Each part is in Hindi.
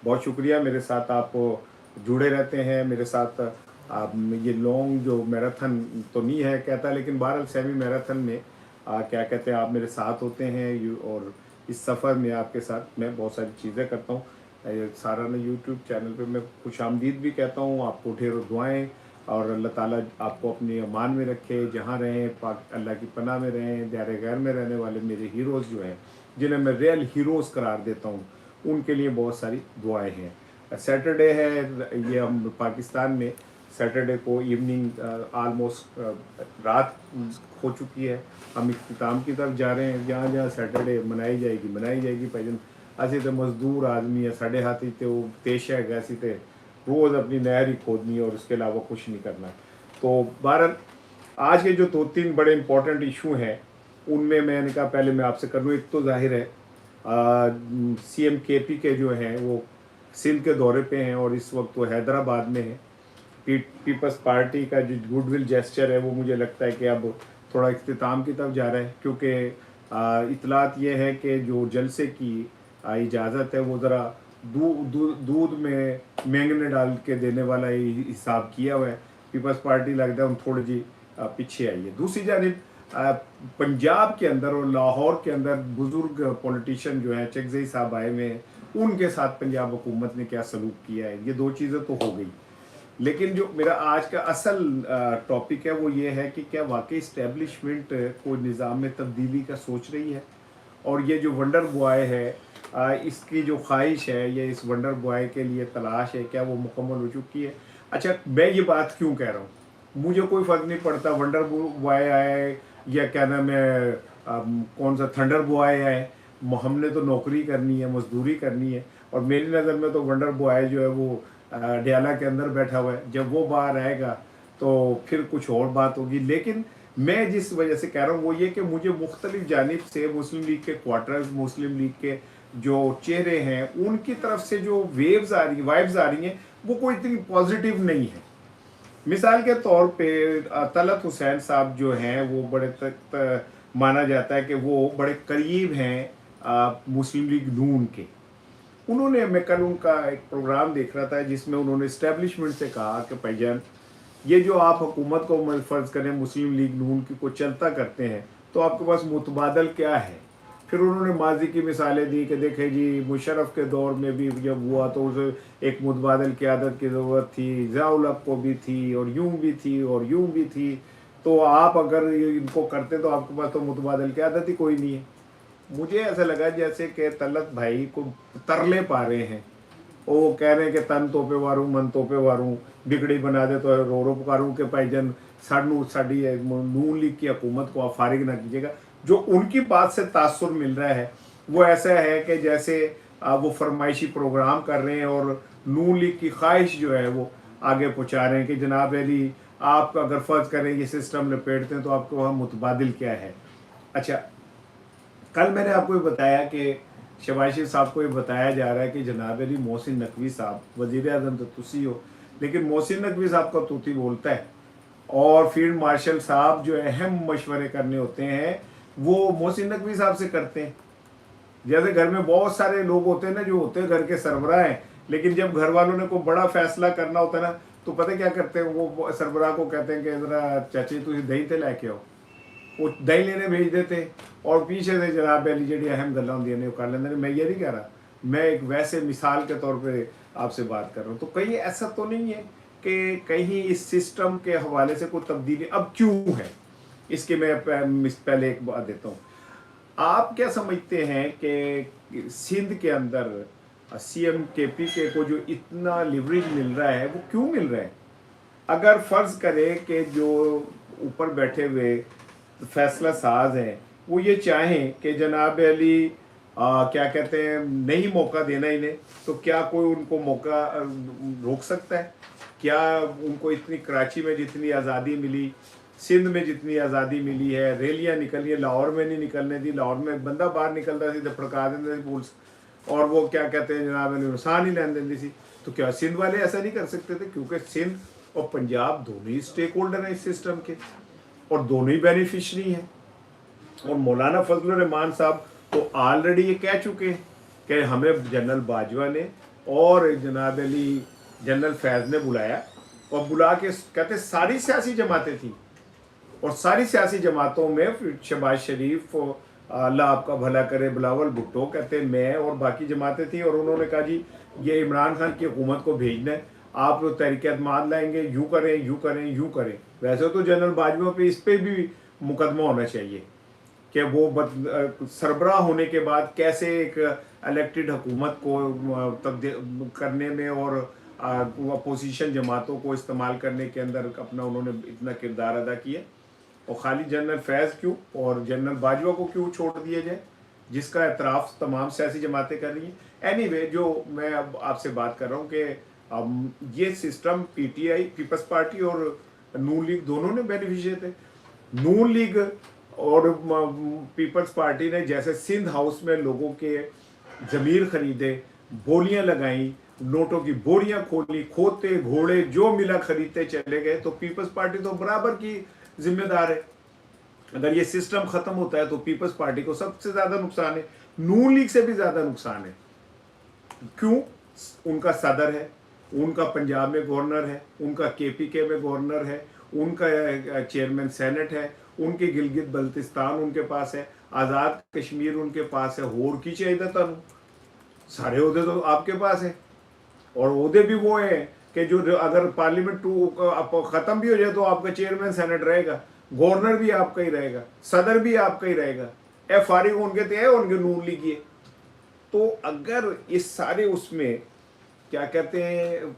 बहुत शुक्रिया, मेरे साथ आप जुड़े रहते हैं मेरे साथ। आप ये लॉन्ग जो मैराथन तो नहीं है कहता, लेकिन बहरहाल सेमी मैराथन में क्या कहते हैं, आप मेरे साथ होते हैं और इस सफ़र में आपके साथ मैं बहुत सारी चीज़ें करता हूँ। साराना यूट्यूब चैनल पे मैं खुशामदीद भी कहता हूँ आपको, ढेरों दुआएं, और अल्लाह ताला आपको अपनी अमान में रखे, जहाँ रहें पाक अल्लाह की पनाह में रहें। दायरे गैर में रहने वाले मेरे हीरोज़ जो हैं, जिन्हें मैं रियल हीरोज़ करार देता हूँ, उनके लिए बहुत सारी दुआएं हैं। सैटरडे है, ये हम पाकिस्तान में सैटरडे को इवनिंग आलमोस्ट रात हो चुकी है। हम इख्तिताम की तरफ जा रहे हैं। जहाँ जहाँ सैटरडे मनाई जाएगी भाईजान। ਅਸੀਂ तो मजदूर आदमी है, साढ़े हाथ ही तो पेश है, ऐसी तो रोज़ अपनी नहर ही खोदनी है और उसके अलावा कुछ नहीं करना। तो बहरहाल आज के जो 2-3 बड़े इंपॉर्टेंट इशू हैं, उनमें मैंने कहा पहले मैं आपसे कर लूँ। एक तो जाहिर है सीएम केपी के जो हैं वो सिंध के दौरे पे हैं और इस वक्त वो हैदराबाद में हैं। पीपल्स पार्टी का जो गुडविल जेस्चर है वो मुझे लगता है कि अब थोड़ा इख्तिताम की तरफ जा रहा है, क्योंकि इतलात ये है कि जो जलसे की इजाज़त है वो ज़रा दूध में मैंगने डाल के देने वाला हिसाब किया हुआ है। पीपल्स पार्टी लगता है हम थोड़ी जी पीछे आई है। दूसरी जानिब पंजाब के अंदर और लाहौर के अंदर बुजुर्ग पॉलिटिशियन जो हैं, चकजई साहब आए हुए हैं, उनके साथ पंजाब हुकूमत ने क्या सलूक किया है, ये दो चीज़ें तो हो गई। लेकिन जो मेरा आज का असल टॉपिक है वो ये है कि क्या वाकई इस्टेब्लिशमेंट को निज़ाम में तब्दीली का सोच रही है, और ये जो वंडर बॉय है इसकी जो ख्वाहिश है, ये इस वंडर बॉय के लिए तलाश है, क्या वो मुकम्मल हो चुकी है। अच्छा, मैं ये बात क्यों कह रहा हूँ, मुझे कोई फ़र्क नहीं पड़ता वंडर बॉय आए या क्या नाम है कौन सा थंडर बॉय आए, हमने तो नौकरी करनी है, मजदूरी करनी है। और मेरी नज़र में तो वंडर बॉय जो है वो डयाला के अंदर बैठा हुआ है, जब वो बाहर आएगा तो फिर कुछ और बात होगी। लेकिन मैं जिस वजह से कह रहा हूँ वो ये कि मुझे मुख्तलिफ जानिब से मुस्लिम लीग के क्वार्टर्स, मुस्लिम लीग के जो चेहरे हैं, उनकी तरफ से जो वाइब्स आ रही हैं, वो कोई इतनी पॉजिटिव नहीं है। मिसाल के तौर पे तलत हुसैन साहब जो हैं वो बड़े तक माना जाता है कि वो बड़े करीब हैं मुस्लिम लीग नून के। उन्होंने, मैं कल उनका एक प्रोग्राम देख रहा था जिसमें उन्होंने इस्टेब्लिशमेंट से कहा कि भाईजान, ये जो आप हुकूमत को फ़र्ज़ करें मुस्लिम लीग नून की को चलता करते हैं, तो आपके पास मुतबादल क्या है। फिर उन्होंने माजी की मिसालें दी कि देखें जी, मुशर्रफ के दौर में भी जब हुआ तो उसे एक मुतबादल क़यादत की ज़रूरत थी, ज़ियाउल हक़ को भी थी और यूं भी थी और यूं भी थी, तो आप अगर इनको करते तो आपके पास तो मुतबादल क़यादत ही कोई नहीं है। मुझे ऐसा लगा जैसे कि तलत भाई को तरले पा रहे हैं, वो कह रहे हैं कि तन तोपे वारूं मन तोपे वारूं, बिगड़ी बना दे तो रो रो पुकारूं कि भाईजान सानू साड़ी नून लीग की हुकूमत को आप फारिग ना कीजिएगा। जो उनकी बात से तासुर मिल रहा है वो ऐसा है कि जैसे वो फरमाइशी प्रोग्राम कर रहे हैं और नून लीग की ख्वाहिश जो है वो आगे पहुँचा रहे हैं कि जनाब अली, आप अगर फ़र्ज़ करें ये सिस्टम लपेटते हैं तो आपको वहाँ मुतबादिल क्या है। अच्छा, कल मैंने आपको ये बताया कि शहबाज शरीफ साहब को ये बताया जा रहा है कि जनाब अली मोहसिन नकवी साहब वज़ीर आज़म तो तुसी हो, लेकिन मोहसिन नकवी साहब का तूती बोलता है, और फील्ड मार्शल साहब जो अहम मशवरे करने होते हैं वो मोहसिन नकवी साहब से करते हैं। जैसे घर में बहुत सारे लोग होते हैं ना, जो होते हैं घर के सरबराह हैं, लेकिन जब घर वालों ने कोई बड़ा फैसला करना होता है ना, तो पता क्या करते हैं, वो सरबराह को कहते हैं कि ज़रा चाची तुम दही तो लैके आओ, वो दही लेने भेज देते, और पीछे से जनाब अली जी अहम गल्लां होंदियां ने वो कर लेंगे। मैं ये नहीं कह रहा, मैं एक वैसे मिसाल के तौर पे आपसे बात कर रहा हूँ। तो कहीं ऐसा तो नहीं है कि कहीं इस सिस्टम के हवाले से कोई तब्दीली अब क्यों है, इसके मैं पहले एक बात देता हूँ। आप क्या समझते हैं कि सिंध के अंदर सीएम केपी के को जो इतना लिवरेज मिल रहा है वो क्यों मिल रहा है। अगर फ़र्ज़ करें कि जो ऊपर बैठे हुए फैसला साज हैं वो ये चाहें कि जनाब अली क्या कहते हैं नहीं मौका देना इन्हें, तो क्या कोई उनको मौका रोक सकता है। क्या उनको इतनी कराची में जितनी आज़ादी मिली, सिंध में जितनी आज़ादी मिली है, रैलियाँ निकली है, लाहौर में नहीं निकलने दी, लाहौर में बंदा बाहर निकलता सी तो फड़का देंगे सी पुलिस, और वो क्या कहते हैं जनाब अली नुकसान ही लैन देंदी सी। तो क्या सिंध वाले ऐसा नहीं कर सकते थे, क्योंकि सिंध और पंजाब दोनों ही स्टेक होल्डर हैं इस सिस्टम के और दोनों ही बेनिफिशरी हैं। और मौलाना फजलुर रहमान साहब तो ऑलरेडी ये कह चुके हैं कि हमें जनरल बाजवा ने और जनाब अली जनरल फैज़ ने बुलाया और बुला के कहते सारी सियासी जमातें थी और सारी सियासी जमातों में फिर शहबाज शरीफ, अल्लाह आपका भला करे, बिलावल भुट्टो, कहते मैं और बाकी जमातें थी और उन्होंने कहा जी ये इमरान खान की हुकूमत को भेजना है, आप तहरीक एतमाद लाएंगे, यूँ करें यूँ करें यूँ करें। वैसे तो जनरल बाजवा पे इस पे भी मुकदमा होना चाहिए कि वो सरबराह होने के बाद कैसे एक इलेक्टेड हुकूमत को तब्दील करने में और अपोजिशन जमातों को इस्तेमाल करने के अंदर अपना उन्होंने इतना किरदार अदा किया। और खाली जनरल फैज़ क्यों और जनरल बाजवा को क्यों छोड़ दिया जाए, जिसका एतराफ़ तमाम सियासी जमातें कर रही हैं। एनीवे जो मैं अब आपसे बात कर रहा हूँ कि ये सिस्टम पीटीआई, पीपल्स पार्टी और नून लीग दोनों ने बेनिफिशियरी थे। नून लीग और पीपल्स पार्टी ने जैसे सिंध हाउस में लोगों के ज़मीर खरीदे, बोलियां लगाई, नोटों की बोरियां खोली, खोते घोड़े जो मिला खरीदते चले गए, तो पीपल्स पार्टी तो बराबर की जिम्मेदार है। अगर ये सिस्टम खत्म होता है तो पीपल्स पार्टी को सबसे ज्यादा नुकसान है, नून लीग से भी ज्यादा नुकसान है। क्यों? उनका सदर है, उनका पंजाब में गवर्नर है, उनका केपीके में गवर्नर है, उनका चेयरमैन सेनेट है, उनके गिलगित बल्तिस्तान उनके पास है, आज़ाद कश्मीर उनके पास है, होर की चाहिए तनु सारे ओहदे तो आपके पास है। और ओहदे भी वो है कि जो अगर पार्लियामेंट खत्म भी हो जाए तो आपका चेयरमैन सेनेट रहेगा, गवर्नर भी आपका ही रहेगा, सदर भी आपका ही रहेगा, ए फारिग उनके थे उनके नून लीजिए। तो अगर इस सारे उसमें क्या कहते हैं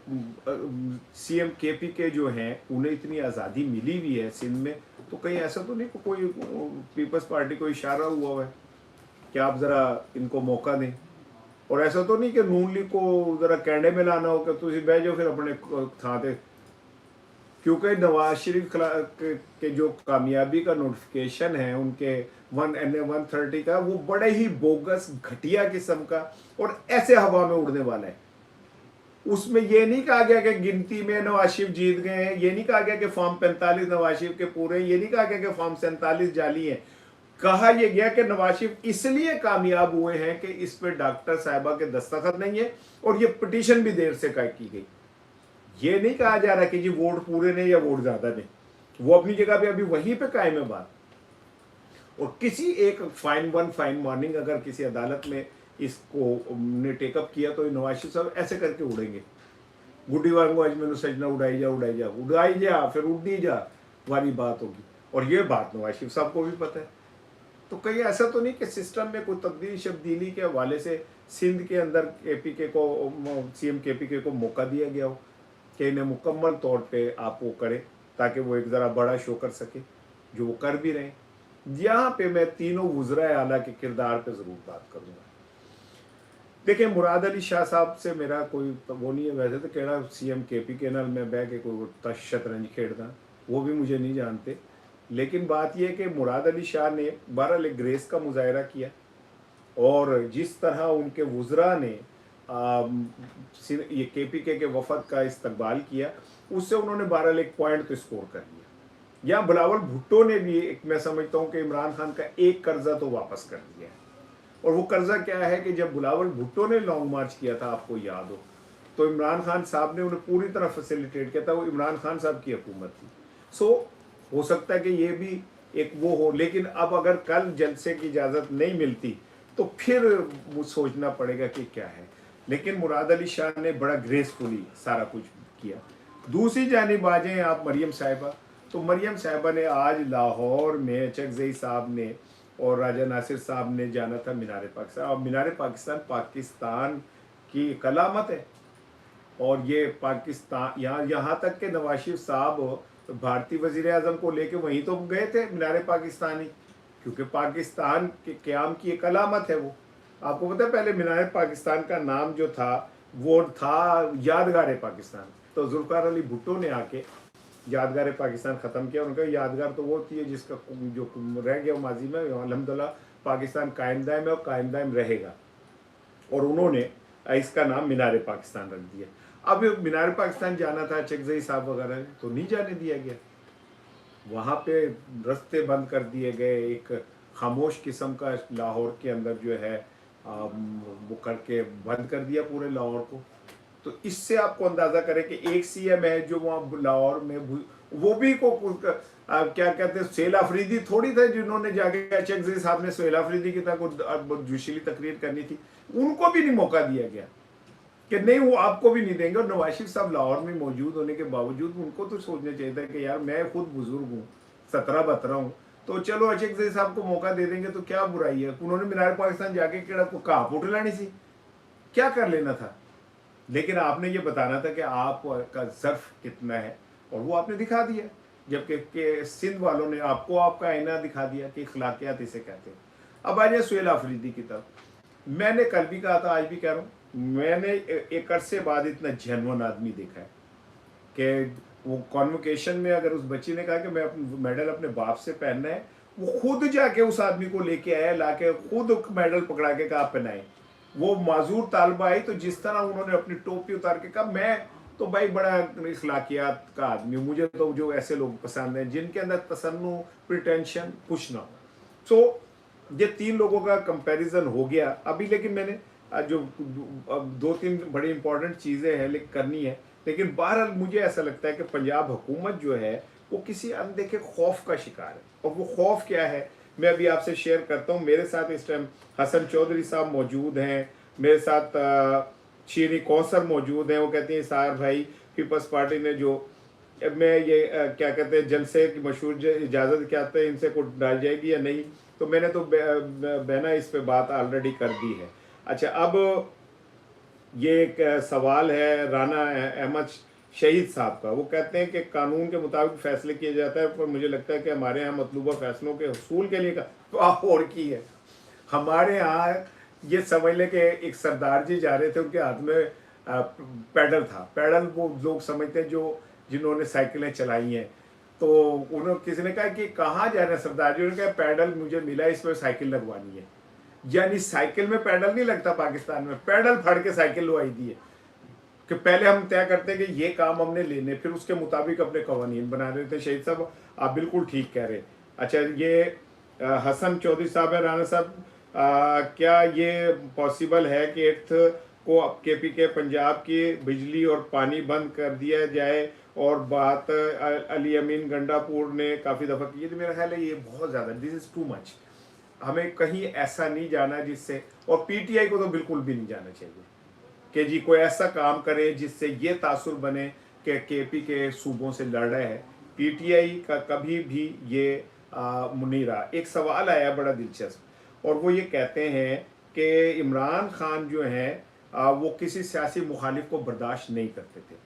सीएम केपी के जो हैं उन्हें इतनी आज़ादी मिली हुई है सिंध में, तो कहीं ऐसा तो नहीं कि कोई पीपल्स पार्टी को इशारा हुआ है कि आप ज़रा इनको मौका दें। और ऐसा तो नहीं कि नून लीग को ज़रा कैंडे में लाना हो कि तुम बह जाओ फिर अपने थाते, क्योंकि नवाज शरीफ के जो कामयाबी का नोटिफिकेशन है उनके 130 का, वो बड़े ही बोगस घटिया किस्म का और ऐसे हवा में उड़ने वाला है। उसमें ये नहीं कहा गया कि गिनती में नवाज शरीफ जीत गए हैं, ये नहीं कहा गया कि फॉर्म 45 नवाज शरीफ के पूरे हैं, ये नहीं कहा गया कि फॉर्म 47 जाली हैं। कहा यह गया कि नवाज शरीफ इसलिए कामयाब हुए हैं कि इस पे डॉक्टर साहिबा के दस्तखत नहीं है और ये पिटीशन भी देर से की गई। ये नहीं कहा जा रहा कि जी वोट पूरे नहीं या वोट ज्यादा नहीं, वो अपनी जगह पे अभी वहीं पे कायम है बात। और किसी एक फाइन मॉर्निंग अगर किसी अदालत में इसको ने टेकअप किया तो नवाज शरीफ साहब ऐसे करके उड़ेंगे, गुड्डी वांगो आज मैंने सजना उड़ाई जा फिर उड़ी जा वाली बात होगी। और ये बात नवाज शरीफ साहब को भी पता है। तो कहीं ऐसा तो नहीं कि सिस्टम में कोई तब्दीली शब्दीली के हवाले से सिंध के अंदर केपीके को, सीएम केपीके को मौका दिया गया हो कि इन्हें मुकम्मल तौर पे आप वो करें ताकि वो एक ज़रा बड़ा शो कर सके, जो वो कर भी रहे हैं। यहाँ पे मैं तीनों वुज़रा आला के किरदार पे ज़रूर बात करूँगा। देखिए मुराद अली शाह साहब से मेरा कोई वो नहीं है, वैसे तो कहना सीएम केपीके नाल मैं बह के कोई शतरंज खेड़दा, वो भी मुझे नहीं जानते। लेकिन बात यह है कि मुराद अली शाह ने बहरहाल एक ग्रेस का मुजाहरा किया और जिस तरह उनके वुज़रा ने ये केपीके के वफद का इस्तकबाल किया, उससे उन्होंने बहरहाल एक पॉइंट तो स्कोर कर लिया। यहाँ बिलावल भुट्टो ने भी एक, मैं समझता हूँ कि इमरान खान का एक कर्जा तो वापस कर दिया है। और वो कर्जा क्या है कि जब बिलावल भुट्टो ने लॉन्ग मार्च किया था, आपको याद हो, तो इमरान खान साहब ने उन्हें पूरी तरह फैसिलिटेट किया था, वो इमरान खान साहब की हुकूमत थी। सो हो सकता है कि ये भी एक वो हो। लेकिन अब अगर कल जलसे की इजाज़त नहीं मिलती तो फिर वो सोचना पड़ेगा कि क्या है। लेकिन मुराद अली शाह ने बड़ा ग्रेसफुली सारा कुछ किया। दूसरी जानिब आ जाएं आप मरियम साहिबा, तो मरियम साहिबा ने आज लाहौर में चकजई साहब ने और राजा नासिर साहब ने जाना था मीनार पाकिस्तान। और मीनार पाकिस्तान पाकिस्तान की कलामत है। और ये पाकिस्तान यहाँ तक के नवाज शरीफ साहब भारतीय वजीर आजम को लेके वहीं तो गए थे मीनार पाकिस्तानी, क्योंकि पाकिस्तान के क़याम की एक अलामत है वो। आपको पता है पहले मीनार पाकिस्तान का नाम जो था वो था यादगार पाकिस्तान। तो जुल्फ़िकार अली भुट्टो ने आके यादगार पाकिस्तान ख़त्म किया। उनका यादगार तो वो थी है जिसका जो रह गया माजी में, अल्हम्दुलिल्लाह पाकिस्तान कायम दायम है और कायम दायम रहेगा। और उन्होंने इसका नाम मीनार पाकिस्तान रख दिया। अब मीनार पाकिस्तान जाना था चकजई साहब वगैरह ने, तो नहीं जाने दिया गया। वहाँ पे रास्ते बंद कर दिए गए। एक खामोश किस्म का लाहौर के अंदर जो है वो करके बंद कर दिया पूरे लाहौर को। तो इससे आपको अंदाजा करें कि एक सीएम है जो वहाँ लाहौर में वो भी क्या कहते हैं, सुहेल अफरीदी थोड़ी थे जिन्होंने जाके अचकज़ई साहब ने सुहेल अफरीदी की तरह जोशीली तकरीर करनी थी, उनको भी नहीं मौका दिया गया कि नहीं वो आपको भी नहीं देंगे। और नवाज शरीफ साहब लाहौर में मौजूद होने के बावजूद उनको तो सोचना चाहिए था कि यार मैं खुद बुजुर्ग हूँ, 17-12 हूँ, तो चलो अचकज़ई साहब को मौका दे देंगे तो क्या बुराई है। उन्होंने मीनार पाकिस्तान जाके केड़ा को कहा पुट लानी सी, क्या कर लेना था। लेकिन आपने ये बताना था कि आपका ज़र्फ कितना है, और वो आपने दिखा दिया। जबकि सिंध वालों ने आपको आपका आईना दिखा दिया कि अखलाकियात इसे कहते हैं। अब आ जाए सुहेल अफरीदी की तरफ। मैंने कल भी कहा था, आज भी कह रहा हूँ, मैंने एक अरसे बाद इतना जेन्युइन आदमी देखा है कि वो कॉन्वोकेशन में अगर उस बच्ची ने कहा कि मैं मेडल अपने बाप से पहनना है, वो खुद जाके उस आदमी को लेके आया, लाके खुद मेडल पकड़ा के कहा पहनाए। वो माजूर तालबा आई तो जिस तरह उन्होंने अपनी टोपी उतार के कहा मैं तो भाई बड़ा इखलाकियात का आदमी हूँ, मुझे तो जो ऐसे लोग पसंद हैं जिनके अंदर तसन्नु प्रिटेंशन कुछ ना हो। सो ये 3 लोगों का कंपैरिजन हो गया अभी। लेकिन मैंने जो 2-3 बड़ी इंपॉर्टेंट चीज़ें हैं लेकिन करनी है। लेकिन बहरहाल मुझे ऐसा लगता है कि पंजाब हुकूमत जो है वो किसी अनदेखे खौफ का शिकार है। और वो खौफ क्या है मैं अभी आपसे शेयर करता हूँ। मेरे साथ इस टाइम हसन चौधरी साहब मौजूद हैं, मेरे साथ शीरी कौसर मौजूद हैं। वो कहती हैं सार भाई पीपल्स पार्टी ने जो मैं ये क्या कहते हैं जलसे की मशहूर इजाज़त क्या है इनसे को डाल जाएगी या नहीं, तो मैंने तो बहना इस पे बात ऑलरेडी कर दी है। अच्छा, अब ये एक सवाल है राना अहमद शहीद साहब का। वो कहते हैं कि कानून के मुताबिक फैसले किए जाता है, पर मुझे लगता है कि हमारे यहाँ मतलूबा फैसलों के हसूल के लिए और की है। हमारे यहाँ ये समझ लें कि एक सरदार जी जा रहे थे, उनके हाथ में पैडल था। पैडल वो लोग समझते हैं जो जिन्होंने साइकिलें चलाई हैं। तो उन्होंने किसी ने कहा कि कहाँ जा रहे हैं सरदार जी, उन्होंने कहा पैडल मुझे मिला, इसमें साइकिल लगवानी है। यानी साइकिल में पैडल नहीं लगता पाकिस्तान में, पैडल फाड़ के साइकिल लुआई दी है कि पहले हम तय करते हैं कि ये काम हमने लेने, फिर उसके मुताबिक अपने कवानीन बना रहे थे। शहीद साहब आप बिल्कुल ठीक कह रहे। अच्छा, ये हसन चौधरी साहब है, राना साहब क्या ये पॉसिबल है कि 8th को KPK पंजाब की बिजली और पानी बंद कर दिया जाए? और बात अली अमीन गंडापुर ने काफ़ी दफ़ा की है। मेरा ख्याल है ये बहुत ज़्यादा, दिस इज़ टू मच। हमें कहीं ऐसा नहीं जाना जिससे, और PTI को तो बिल्कुल भी नहीं जाना चाहिए कि जी कोई ऐसा काम करे जिससे ये तासुर बने कि KPK सूबों से लड़ रहा है। PTI का कभी भी ये नहीं रहा। एक सवाल आया बड़ा दिलचस्प, और वो ये कहते हैं कि इमरान खान जो हैं वो किसी सियासी मुखालिफ को बर्दाश्त नहीं करते थे।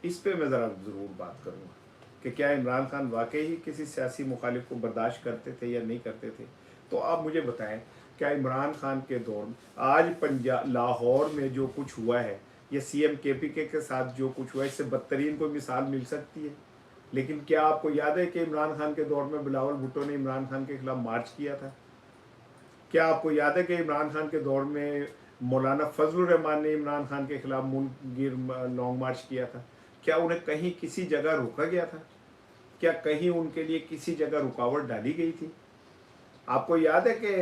इस पे मैं ज़रा ज़रूर बात करूँगा कि क्या इमरान खान वाकई ही किसी सियासी मुखालिफ को बर्दाश्त करते थे या नहीं करते थे। तो आप मुझे बताएं, क्या इमरान खान के दौर में आज पंजाब लाहौर में जो कुछ हुआ है या CM KPK के साथ जो कुछ हुआ है, इससे बदतरीन कोई मिसाल मिल सकती है? लेकिन क्या आपको याद है कि इमरान खान के दौर में बिलावल भुट्टो ने इमरान खान के खिलाफ मार्च किया था? क्या आपको याद है कि इमरान खान के दौर में मौलाना फजलुर रहमान ने इमरान खान के खिलाफ मुल्कगिर लॉन्ग मार्च किया था? क्या उन्हें कहीं किसी जगह रोका गया था? क्या कहीं उनके लिए किसी जगह रुकावट डाली गई थी? आपको याद है कि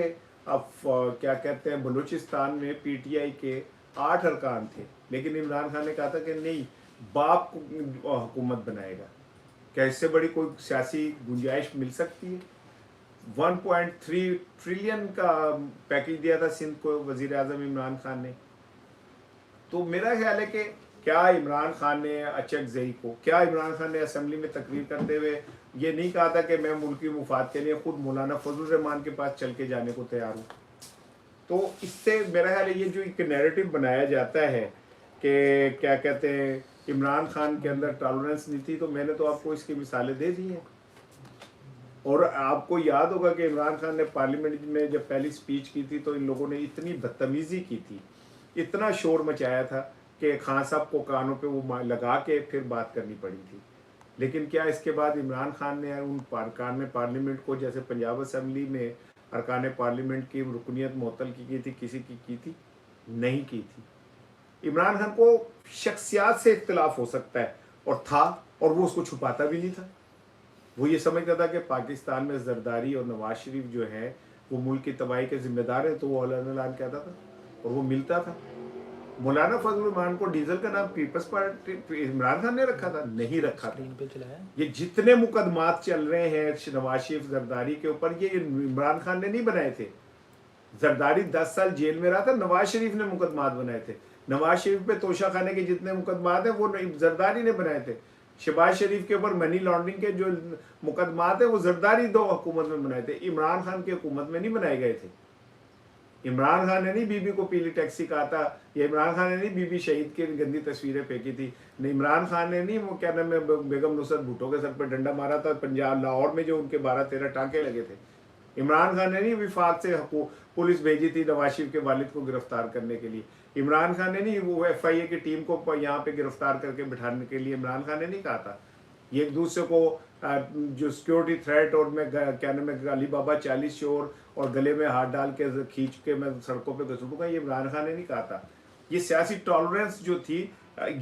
अब क्या कहते हैं बलूचिस्तान में PTI के 8 अरकान थे, लेकिन इमरान खान ने कहा था कि नहीं, बाप हुकूमत बनाएगा। क्या इससे बड़ी कोई सियासी गुंजाइश मिल सकती है? 1.3 ट्रिलियन का पैकेज दिया था सिंध को वजीर आजम इमरान खान ने। तो मेरा ख्याल है कि क्या इमरान खान ने अचकज़ई को, क्या इमरान खान ने असेंबली में तकरीर करते हुए ये नहीं कहा था कि मैं मुल्की मुफाद के लिए खुद मौलाना फजलुर रहमान के पास चल के जाने को तैयार हूँ? तो इससे मेरा ख्याल है ये जो एक नैरेटिव बनाया जाता है कि क्या कहते हैं इमरान खान के अंदर टॉलरेंस नहीं थी, तो मैंने तो आपको इसकी मिसालें दे दी हैं। और आपको याद होगा कि इमरान खान ने पार्लियामेंट में जब पहली स्पीच की थी तो इन लोगों ने इतनी बदतमीज़ी की थी, इतना शोर मचाया था कि खान साहब को कानों पे वो लगा के फिर बात करनी पड़ी थी। लेकिन क्या इसके बाद इमरान खान ने उन अरकान पार्लियामेंट को, जैसे पंजाब असम्बली में अरकान पार्लियामेंट की रुकनीत मुअत्तल की थी, किसी की थी? नहीं की थी। इमरान खान को शख्सियात से इख्तिलाफ हो सकता है, और था, और वो उसको छुपाता भी नहीं था। वो ये समझता था कि पाकिस्तान में जरदारी और नवाज शरीफ जो है वो मुल्क की तबाही के जिम्मेदार है, तो वो अलान कहता था। और वो मिलता था। मौलाना फजल रहमान को डीजल का नाम पीपल्स पार्टी इमरान खान ने रखा था? नहीं रखा था। ये जितने मुकदमात चल रहे हैं नवाज शरीफ जरदारी के ऊपर, ये इमरान खान ने नहीं बनाए थे। जरदारी 10 साल जेल में रहा था, नवाज शरीफ ने मुकदमात बनाए थे। नवाज शरीफ पे तोशा खाने के जितने मुकदमात हैं वो जरदारी ने बनाए थे। शहबाज शरीफ के ऊपर मनी लॉन्ड्रिंग के जो मुकदमात है वो जरदारी दो हुकूमत में बनाए थे, इमरान खान की हुकूमत में नहीं बनाए गए थे। इमरान खान ने नहीं बीबी को पीली टैक्सी कहा था, या इमरान खान ने नहीं बीबी शहीद की गंदी तस्वीरें फेंकी थी, नहीं इमरान खान ने नहीं वो क्या नाम है बेगम नुसरत भुट्टो के सर पर डंडा मारा था पंजाब लाहौर में जो उनके 12-13 टांके लगे थे। इमरान खान ने नहीं विफाक से पुलिस भेजी थी नवाज शरीफ के वालिद को गिरफ्तार करने के लिए। इमरान खान ने नहीं वो FIA की टीम को यहाँ पे गिरफ्तार करके बिठाने के लिए इमरान खान ने नहीं कहा था। ये एक दूसरे को जो सिक्योरिटी थ्रेट और मैं क्या नाम है अली बाबा 40 चोर और गले में हाथ डाल के खींच के मैं सड़कों पे घसीटूंगा, ये इमरान खान ने नहीं कहा था। ये सियासी टॉलरेंस जो थी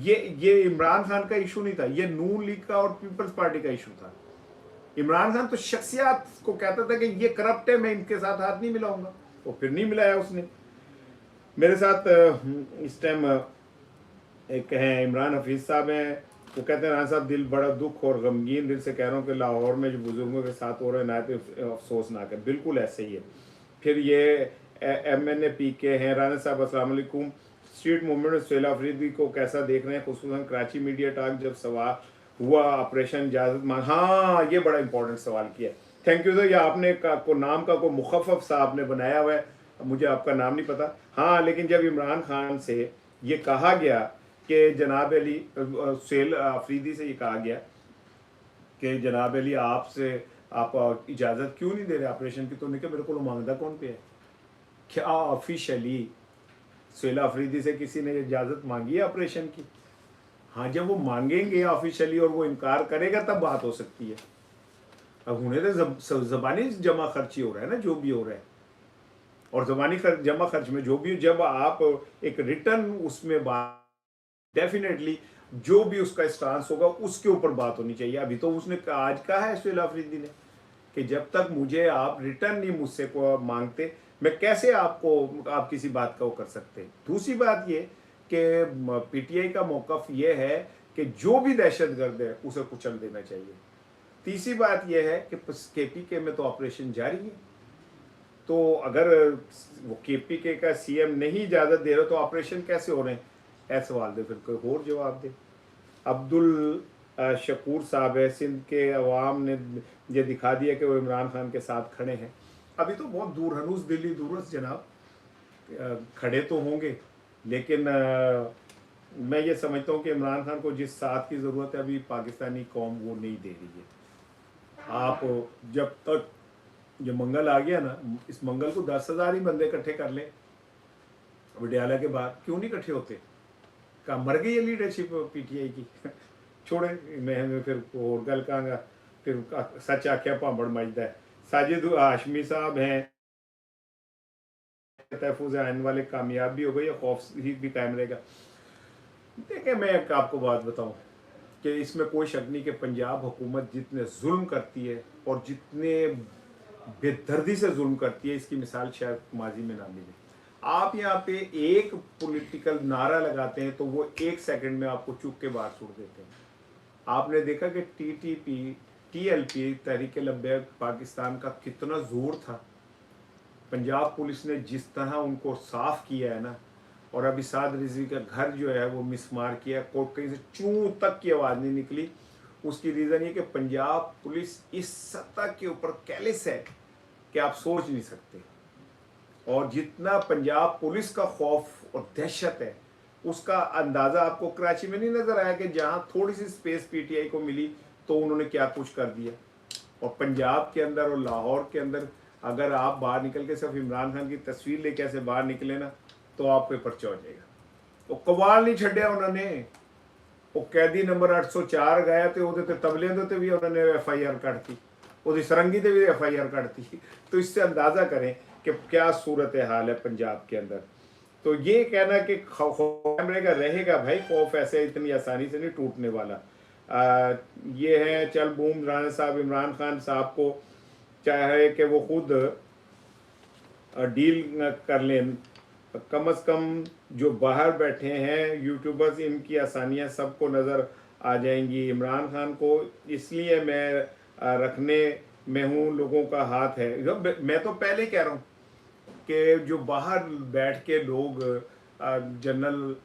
ये इमरान खान का इशू नहीं था, ये नून लीग का और पीपल्स पार्टी का इशू था। इमरान खान तो शख्सियात को कहता था कि ये करप्ट है, मैं इनके साथ हाथ नहीं मिलाऊंगा, वो फिर नहीं मिलाया उसने। मेरे साथ इस टाइम एक हैं इमरान हफीज साहब हैं, वो कहते हैं राना साहब दिल बड़ा दुख और गमगीन दिल से कह रहा हूँ कि लाहौर में जो बुजुर्गों के साथ हो रहे हैं नायत अफसोस ना कर। बिल्कुल ऐसे ही है। फिर ये MNA-PK हैं। राना साहब अस्सलाम वालेकुम। स्ट्रीट मूवमेंट में सुहेल अफरीदी को कैसा देख रहे हैं, खुसूसन कराची मीडिया टॉक जब सवाल हुआ ऑपरेशन इजाजत मांग, हाँ ये बड़ा इंपॉर्टेंट सवाल किया। Thank you sir. ये आपने को नाम का कोई मुखफ़फ़ सा आपने बनाया हुआ है, मुझे आपका नाम नहीं पता। हाँ लेकिन जब इमरान खान से ये कहा गया कि जनाब अली सुहेल अफरीदी से ये कहा गया कि जनाब अली आपसे आप इजाज़त क्यों नहीं दे रहे ऑपरेशन की, तो उन्होंने कहा मेरे को मांगदा कौन पे है? क्या ऑफिशियली सुहेल अफरीदी से किसी ने इजाज़त मांगी है ऑपरेशन की? हाँ जब वो मांगेंगे ऑफिशियली और वो इनकार करेगा तब बात हो सकती है। अब उन्हें तो ज़बानी जमा खर्ची हो रहा है ना, जो भी हो रहा है, और ज़बानी जमा खर्च में जो भी, जब आप एक रिटर्न उसमें बात डेफिनेटली जो भी उसका स्टांस होगा उसके ऊपर बात होनी चाहिए। अभी तो उसने आज कहा है सुहेल अफरीदी ने कि जब तक मुझे आप रिटर्न नहीं मुझसे को मांगते मैं कैसे आपको आप किसी बात का वो कर सकते। दूसरी बात ये कि PTI का मौक़िफ़ ये है कि जो भी दहशतगर्द है उसे कुचल देना चाहिए। तीसरी बात यह है कि KPK में तो ऑपरेशन जारी है, तो अगर वो KPK का CM नहीं इजाज़त दे रहा तो ऑपरेशन कैसे हो रहे हैं? ऐसे सवाल दे, फिर कोई और जवाब दे। अब्दुल शकूर साहब है, सिंध के अवाम ने ये दिखा दिया कि वो इमरान खान के साथ खड़े हैं। अभी तो बहुत दूर हनूस दिल्ली दूरस जनाब, खड़े तो होंगे लेकिन मैं ये समझता हूँ कि इमरान खान को जिस साथ की ज़रूरत है अभी पाकिस्तानी कौम वो नहीं दे रही है। आप जब तक ये मंगल आ गया ना, इस मंगल को 10,000 ही बंदे इकट्ठे कर लें विद्यालय के बाद, क्यों नहीं इकट्ठे होते? का मर गई है लीडरशिप PTI की? छोड़े मैं फिर और गल कहूँगा, फिर सच आख्या भांबड़ मजदा है। साजिद हाशमी साहब हैं, तहफुज़ आने वाले कामयाब भी हो गई, खौफ भी कायम रहेगा। देखिए मैं आपको बात बताऊं कि इसमें कोई शक नहीं कि पंजाब हुकूमत जितने जुल्म करती है और जितने बेदर्दी से जुल्म करती है, इसकी मिसाल शायद माजी में ना मिले। आप यहाँ पे एक पॉलिटिकल नारा लगाते हैं तो वो 1 सेकंड में आपको चुप के बाहर छोड़ देते हैं। आपने देखा कि TLP तहरीक लब्बैक पाकिस्तान का कितना जोर था, पंजाब पुलिस ने जिस तरह उनको साफ किया है ना, और अभी साद रिजवी का घर जो है वो मिसमार किया, कोर्ट कहीं से चूं तक की आवाज़ नहीं निकली। उसकी रीज़न ये कि पंजाब पुलिस इस सत्ता के ऊपर कैलिस है कि आप सोच नहीं सकते। और जितना पंजाब पुलिस का खौफ और दहशत है उसका अंदाज़ा आपको कराची में नहीं नज़र आया कि जहाँ थोड़ी सी स्पेस PTI को मिली तो उन्होंने क्या कुछ कर दिया। और पंजाब के अंदर और लाहौर के अंदर अगर आप बाहर निकल के सिर्फ इमरान खान की तस्वीर लेके ऐसे बाहर निकले ना तो आप पे पर्चा हो जाएगा। वो कवाल नहीं छड्या उन्होंने, वो कैदी नंबर 804 गया तो वो तबले दे भी उन्होंने FIR कटती, वो सरंगी से भी FIR कटती। तो इससे अंदाज़ा करें कि क्या सूरत हाल है पंजाब के अंदर। तो ये कहना कि खौफ रहेगा भाई, खौफ ऐसे इतनी आसानी से नहीं टूटने वाला। ये है चल बूम राना साहब इमरान खान साहब को चाहे कि वो खुद डील कर लें कम अज़ कम जो बाहर बैठे हैं यूट्यूबर्स, इनकी आसानियां सबको नज़र आ जाएंगी। इमरान खान को इसलिए मैं रखने में हूँ, लोगों का हाथ है। मैं तो पहले कह रहा हूँ कि जो बाहर बैठ के लोग जनरल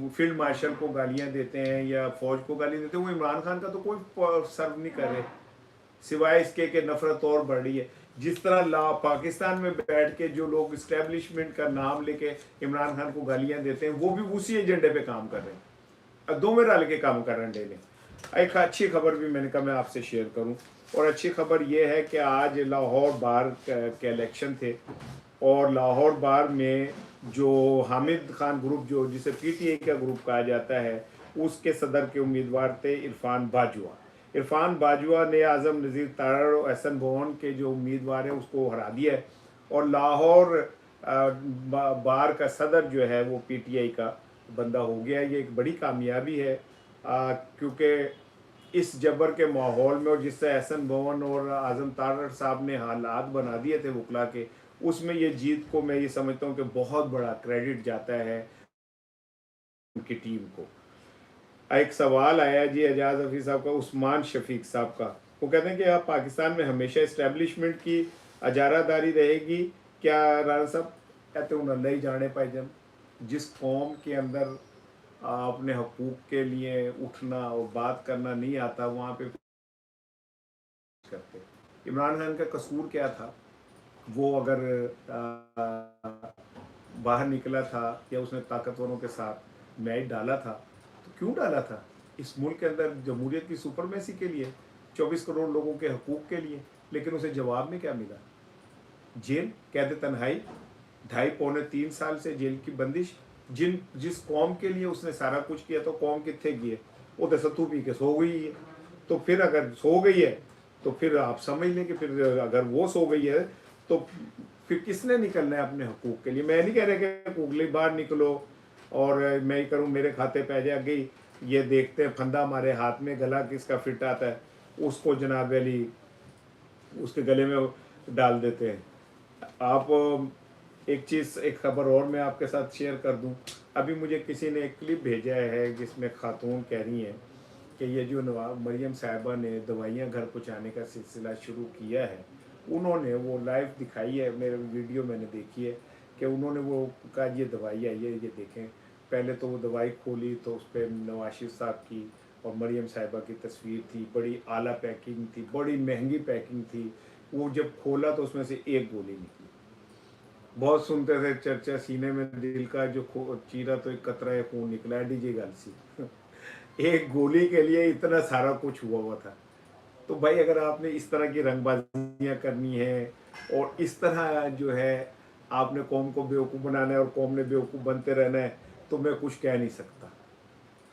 फील्ड मार्शल को गालियां देते हैं या फौज को गाली देते हैं, वो इमरान खान का तो कोई सर्व नहीं कर रहे, सिवाय इसके कि नफरत और बढ़ रही है। जिस तरह पाकिस्तान में बैठ के जो लोग इस्टेब्लिशमेंट का नाम लेके इमरान खान को गालियां देते हैं, वो भी उसी एजेंडे पे काम कर रहे हैं, दो में रल के काम कर रहे हैं डेली। एक अच्छी खबर भी मैंने कहा मैं आपसे शेयर करूं, और अच्छी खबर यह है कि आज लाहौर बार के इलेक्शन थे, और लाहौर बार में जो हामिद खान ग्रुप, जो जिसे पीटीआई का ग्रुप कहा जाता है, उसके सदर के उम्मीदवार थे इरफान बाजवा। इरफान बाजवा ने आज़म नज़ीर तारड़ और एहसन भवन के जो उम्मीदवार है उसको हरा दिया है, और लाहौर बार का सदर जो है वो पीटीआई का बंदा हो गया। ये एक बड़ी कामयाबी है, क्योंकि इस जबर के माहौल में, और जिससे एहसन भवन और आज़म तारड़ साहब ने हालात बना दिए थे वकला के, उसमें ये जीत को मैं ये समझता हूँ कि बहुत बड़ा क्रेडिट जाता है उनकी टीम को। एक सवाल आया जी एजाज हफीज साहब का, उस्मान शफीक साहब का। वो कहते हैं कि आप पाकिस्तान में हमेशा इस्टेब्लिशमेंट की अजारादारी रहेगी क्या राना साहब? कहते हैं अल्लाह ही जाने पाए, जब जिस कौम के अंदर अपने हकूक के लिए उठना और बात करना नहीं आता, वहाँ पे करते। इमरान खान का कसूर क्या था? वो अगर बाहर निकला था या उसने ताकतवरों के साथ मैच डाला था, तो क्यों डाला था? इस मुल्क के अंदर जमहूरियत की सुपरमेसी के लिए, 24 करोड़ लोगों के हकूक के लिए। लेकिन उसे जवाब में क्या मिला? जेल, कैद तन्हाई, 2.5-3 साल से जेल की बंदिश। जिस कौम के लिए उसने सारा कुछ किया, तो कौम कितने गई? वो तो सत्तू पी के सो गई है। तो फिर अगर सो गई है तो फिर आप समझ लें कि फिर अगर वो सो गई है तो फिर किसने निकलना है अपने हकूक के लिए? मैं नहीं कह रहा कि हकूक लिए बाहर निकलो और मैं ही करूँ, मेरे खाते पे जा गई, ये देखते हैं फंदा हमारे हाथ में, गला किसका फिट आता है उसको जनाब अली उसके गले में डाल देते हैं। आप एक चीज़, एक खबर और मैं आपके साथ शेयर कर दूं। अभी मुझे किसी ने एक क्लिप भेजा है जिसमें खातून कह रही हैं कि ये जो नवाब मरियम साहिबा ने दवाइयाँ घर पहुँचाने का सिलसिला शुरू किया है, उन्होंने वो लाइव दिखाई है, मेरे वीडियो मैंने देखी है कि उन्होंने वो कहा ये दवाई आई है, ये देखें। पहले तो वो दवाई खोली तो उस पर नवाज शरीफ साहब की और मरियम साहिबा की तस्वीर थी, बड़ी आला पैकिंग थी, बड़ी महंगी पैकिंग थी। वो जब खोला तो उसमें से एक गोली निकली। बहुत सुनते थे चर्चा, सीने में दिल का जो चीरा तो एक कतरा है खून निकला है, डीजे गालसी। एक गोली के लिए इतना सारा कुछ हुआ था। तो भाई अगर आपने इस तरह की रंगबाजियां करनी है और इस तरह जो है आपने कौम को बेवकूफ़ बनाना है और कौम ने बेवकूफ़ बनते रहना है, तो मैं कुछ कह नहीं सकता।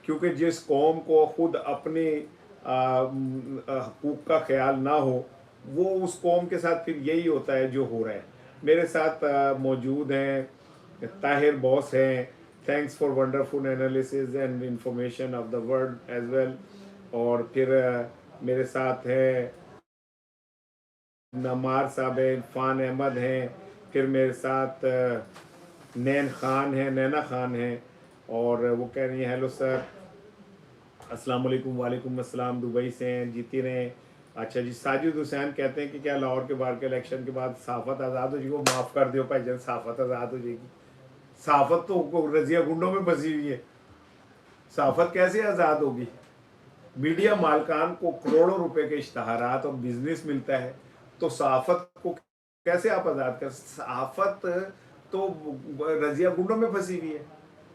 क्योंकि जिस कौम को खुद अपने हकूक़ का ख्याल ना हो, वो उस कौम के साथ फिर यही होता है जो हो रहा है। मेरे साथ मौजूद हैं ताहिर बॉस हैं, thanks for wonderful analysis and information of the world as well. और फिर मेरे साथ हैं नमार साहब हैं, इरफान अहमद हैं, फिर मेरे साथ नैन खान हैं, नैना खान हैं, और वो कह रही हैं हेलो सर, अस्सलाम वालेकुम। वालेकुम अस्सलाम, दुबई से हैं, जीती रहें। अच्छा जी, साजिद हुसैन कहते हैं कि क्या लाहौर के बार के इलेक्शन के बाद सहाफ़त आज़ाद हो जाएगी? माफ़ कर दो भाईजान, सहाफ़त आज़ाद हो जाएगी? सहाफ़त तो रजिया गुंडों में बसी हुई है, सहाफ़त कैसे आज़ाद होगी? मीडिया मालकान को करोड़ों रुपए के इश्तहारात और बिजनेस मिलता है, तो सहाफ़त को कैसे आप आज़ाद कर? सहाफ़त तो रजिया गुंडों में फंसी हुई है।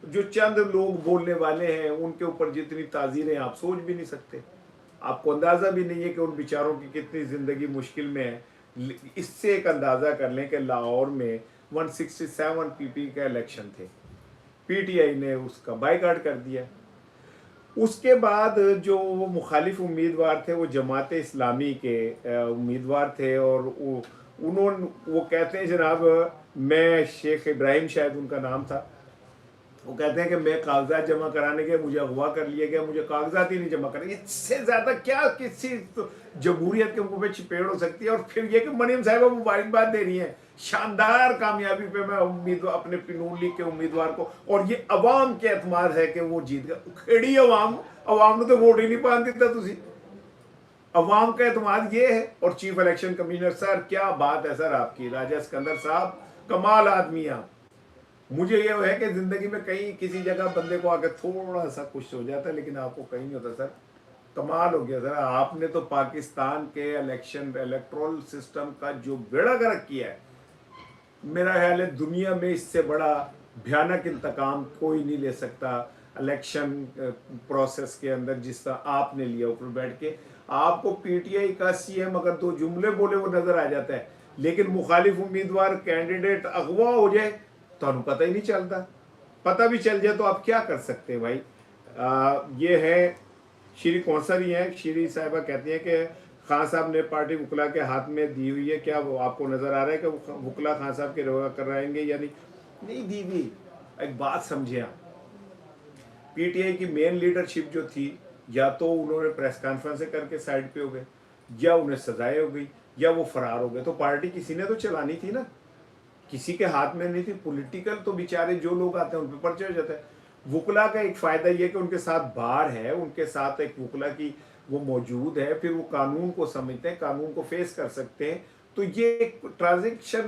जो चंद लोग बोलने वाले हैं उनके ऊपर जितनी ताजीरें आप सोच भी नहीं सकते। आपको अंदाज़ा भी नहीं है कि उन बेचारों की कितनी ज़िंदगी मुश्किल में है। इससे एक अंदाज़ा कर लें कि लाहौर में 167 पीपी का इलेक्शन थे, पीटीआई ने उसका बाइकाट कर दिया। उसके बाद जो मुखालिफ उम्मीदवार थे वो जमात इस्लामी के उम्मीदवार थे, और वो कहते हैं जनाब, मैं शेख इब्राहिम शायद उनका नाम था, वो कहते हैं कि मैं कागजात जमा कराने के मुझे अगवा कर लिया गया, मुझे कागजात ही नहीं जमा करने। इससे ज़्यादा क्या किसी तो जमहूरियत के मुँह पे चिपेड़ हो सकती है? और फिर ये कि मरियम साहिबा मुबारकबाद दे रही हैं शानदार कामयाबी पे मैं उम्मीदवार अपने नून लीग के उम्मीदवार को, और ये अवाम के एतमाद है कि वो जीत गया। खेड़ी अवाम, अवाम ने तो वोट ही नहीं पान दिता तुसी, अवाम का एतमाद ये है। और चीफ इलेक्शन कमिश्नर सर, क्या बात है सर आपकी, राजा सिकंदर साहब कमाल आदमी आप। मुझे ये है कि जिंदगी में कहीं किसी जगह बंदे को आकर थोड़ा सा कुछ हो जाता है, लेकिन आपको कहीं नहीं होता सर। कमाल हो गया सर, आपने तो पाकिस्तान के इलेक्शन इलेक्ट्रोल सिस्टम का जो बेड़ा गर्क किया है, मेरा ख्याल है दुनिया में इससे बड़ा भयानक इंतकाम कोई नहीं ले सकता इलेक्शन प्रोसेस के अंदर जिस तरह आपने लिया ऊपर बैठ के। आपको पीटीआई का सीएम अगर दो जुमले बोले वो नजर आ जाता है, लेकिन मुखालिफ उम्मीदवार कैंडिडेट अगवा हो जाए तो पता ही नहीं चलता। पता भी चल जाए तो आप क्या कर सकते हैं भाई। ये है श्री कौंसर ही है, श्री साहिबा कहती है कि खान साहब ने पार्टी वकला के हाथ में दी हुई है, क्या वो आपको नजर आ रहा है कि वकला खान साहब के रवा कर रहेंगे या नहीं? नहीं दी हुई। एक बात समझे आप, पीटीआई की मेन लीडरशिप जो थी, या तो उन्होंने प्रेस कॉन्फ्रेंस करके साइड पे हो गए, या उन्हें सजाएं हो गई, या वो फरार हो गए। तो पार्टी किसी ने तो चलानी थी ना, किसी के हाथ में नहीं थी। पॉलिटिकल तो बेचारे जो लोग आते हैं उन पर पर्चे हो जाता है। वकला का एक फायदा ये कि उनके साथ बार है, उनके साथ एक वकला की वो मौजूद है, फिर वो कानून को समझते हैं, कानून को फेस कर सकते हैं। तो ये एक ट्रांजिशन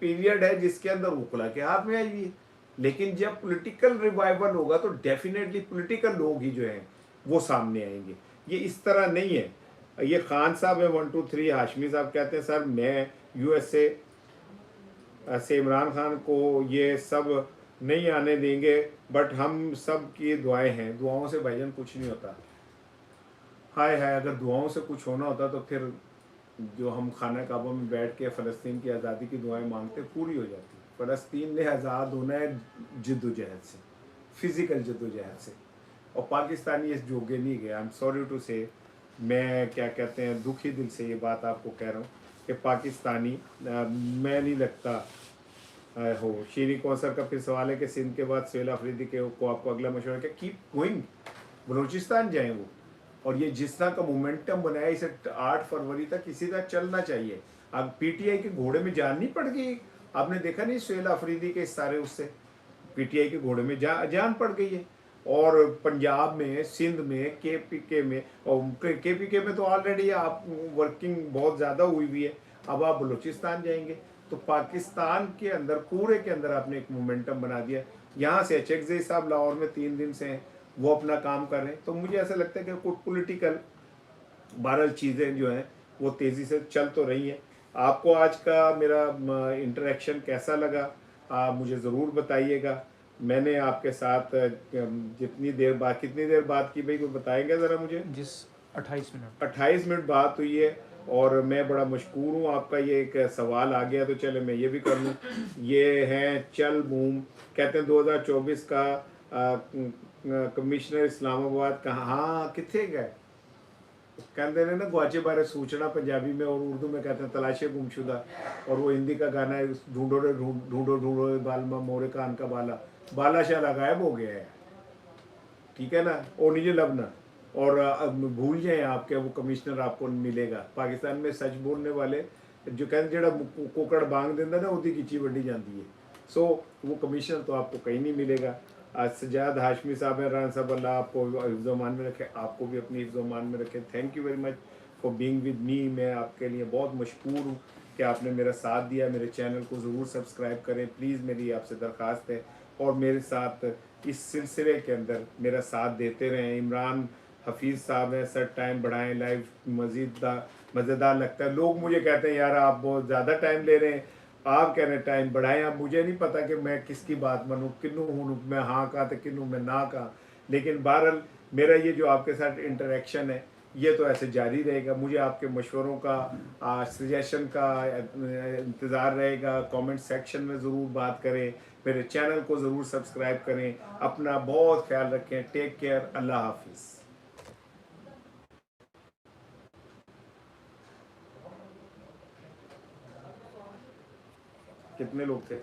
पीरियड है जिसके अंदर वकला के हाथ में आई हुई है। लेकिन जब पॉलिटिकल रिवाइवल होगा तो डेफिनेटली पॉलिटिकल लोग ही जो हैं वो सामने आएंगे। ये इस तरह नहीं है। ये खान साहब है 1 2 3। हाशमी साहब कहते हैं सर मैं यूएसए से इमरान खान को ये सब नहीं आने देंगे, बट हम सब की दुआएं हैं। दुआओं से भाईजान कुछ नहीं होता। हाय हाय, अगर दुआओं से कुछ होना होता तो फिर जो हम खाना काबा में बैठ के फ़लस्तीन की आज़ादी की दुआएं मांगते पूरी हो जाती। फ़लस्तीन ने आज़ाद होना है जद्दोजहद से, फिज़िकल जद्दोजहद से, और पाकिस्तानी इस जोगे नहीं गया। आई एम सॉरी टू से, मैं क्या कहते हैं दुखी दिल से ये बात आपको कह रहा हूँ कि पाकिस्तानी मैं नहीं लगता हो। शीरी कौसर का फिर सवाल है कि सिंध के बाद सुहेल अफरीदी के को आपको अगला मशवरा क्या? कीप गोइंग, बलूचिस्तान जाएं वो। और ये जिस तरह का मोमेंटम बनाया इसे 8 फरवरी तक इसी तरह चलना चाहिए। अब पीटीआई के घोड़े में जान नहीं पड़ गई? आपने देखा नहीं सुहेल अफरीदी के सारे उससे पीटीआई के घोड़े में जान पड़ गई है। और पंजाब में, सिंध में, केपीके में, और केपीके में तो ऑलरेडी आप वर्किंग बहुत ज़्यादा हुई हुई है। अब आप बलूचिस्तान जाएंगे तो पाकिस्तान के अंदर पूरे के अंदर आपने एक मोमेंटम बना दिया। यहाँ से एचएक्जे साहब लाहौर में 3 दिन से हैं, वो अपना काम कर रहे हैं। तो मुझे ऐसा लगता है कि कुछ पॉलिटिकल 12 चीज़ें जो हैं वो तेज़ी से चल तो रही हैं। आपको आज का मेरा इंटरेक्शन कैसा लगा आप मुझे ज़रूर बताइएगा। मैंने आपके साथ कितनी देर बात की भाई, कोई बताएंगे ज़रा मुझे? जिस 28 मिनट 28 मिनट बात हुई है। और मैं बड़ा मशकूर हूँ, आपका ये एक सवाल आ गया तो चले मैं ये भी कर लूँ। ये हैं चल बूम, कहते हैं 2024 का कमिश्नर इस्लामाबाद कहाँ? हाँ कितने गए कहते हैं ना, गुआचे बारे सूचना पंजाबी में, और उर्दू में कहते हैं तलाशे गुमशुदा। और वो हिंदी का गाना है ढूंढो रे ढूंढो ढूंढो बालमा मोरे कान का बाला, बाला शाला गायब हो गया है। ठीक है ना, और नीचे लबना, और अब भूल जाए आपके वो कमिश्नर आपको मिलेगा। पाकिस्तान में सच बोलने वाले जो कहते जड़ा कुकड़ बांग देंदा ना उसकी गिची वड्डी जाती है। सो वो कमिश्नर तो आपको कहीं नहीं मिलेगा। सजाद हाशमी साहब है, रान साहब अल्लाह आपको हिफ्ज़-ओ-मान में रखे, आपको भी अपनी हिफ्ज़-ओ-मान में रखे। Thank you very much for being with me. मैं आपके लिए बहुत मशकूर हूँ कि आपने मेरा साथ दिया। मेरे चैनल को ज़रूर सब्सक्राइब करें प्लीज़, मेरी आपसे दरख्वास्त है। और मेरे साथ इस सिलसिले के अंदर मेरा साथ देते रहें। इमरान हफीज़ साहब हैं, सर टाइम बढ़ाएं, लाइव मज़ीद मज़ेदार लगता है। लोग मुझे कहते हैं यार आप बहुत ज़्यादा टाइम ले रहे हैं, आप कह रहे हैं टाइम बढ़ाएं। अब मुझे नहीं पता कि मैं किसकी बात मानूँ, किन्नू हूँ मैं हाँ कहा तो किन्नू मैं ना कहा। लेकिन बहरहाल मेरा ये जो आपके साथ इंटरेक्शन है ये तो ऐसे जारी रहेगा। मुझे आपके मशवरों का सजेशन का इंतज़ार रहेगा। कमेंट सेक्शन में ज़रूर बात करें, मेरे चैनल को ज़रूर सब्सक्राइब करें। अपना बहुत ख्याल रखें। Take care. अल्लाह हाफिज़। कितने लोग थे?